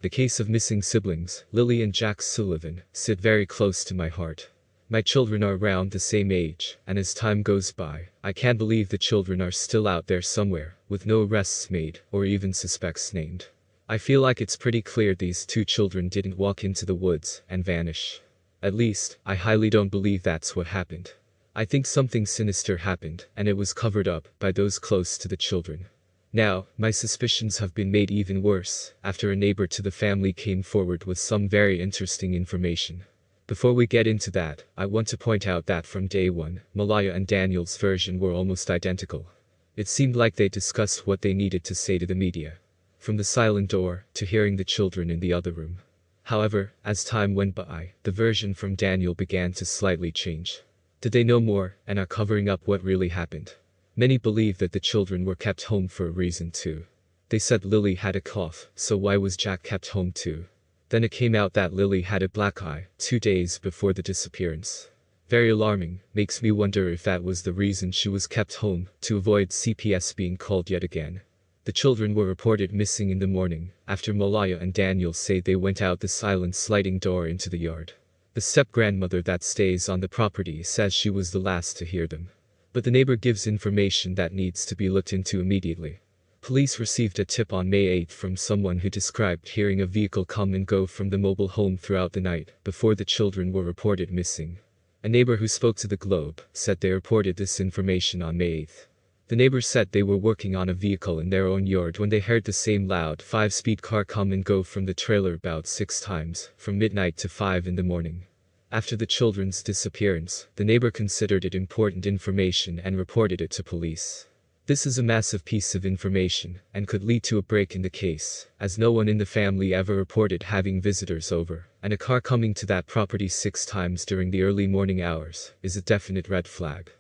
The case of missing siblings, Lilly and Jack Sullivan, sit very close to my heart. My children are around the same age, and as time goes by, I can't believe the children are still out there somewhere, with no arrests made, or even suspects named. I feel like it's pretty clear these two children didn't walk into the woods and vanish. At least, I highly don't believe that's what happened. I think something sinister happened, and it was covered up by those close to the children. Now, my suspicions have been made even worse, after a neighbor to the family came forward with some very interesting information. Before we get into that, I want to point out that from day one, Malaya and Daniel's version were almost identical. It seemed like they discussed what they needed to say to the media. From the silent door, to hearing the children in the other room. However, as time went by, the version from Daniel began to slightly change. Did they know more, and are covering up what really happened? Many believe that the children were kept home for a reason too. They said Lilly had a cough, so why was Jack kept home too? Then it came out that Lilly had a black eye, 2 days before the disappearance. Very alarming, makes me wonder if that was the reason she was kept home, to avoid CPS being called yet again. The children were reported missing in the morning, after Malaya and Daniel say they went out the silent sliding door into the yard. The step-grandmother that stays on the property says she was the last to hear them. But the neighbor gives information that needs to be looked into immediately. Police received a tip on May 8 from someone who described hearing a vehicle come and go from the mobile home throughout the night, before the children were reported missing. A neighbor who spoke to the Globe said they reported this information on May 8. The neighbor said they were working on a vehicle in their own yard when they heard the same loud 5-speed car come and go from the trailer about 6 times, from midnight to 5 in the morning. After the children's disappearance, the neighbor considered it important information and reported it to police. This is a massive piece of information, and could lead to a break in the case, as no one in the family ever reported having visitors over, and a car coming to that property 6 times during the early morning hours is a definite red flag.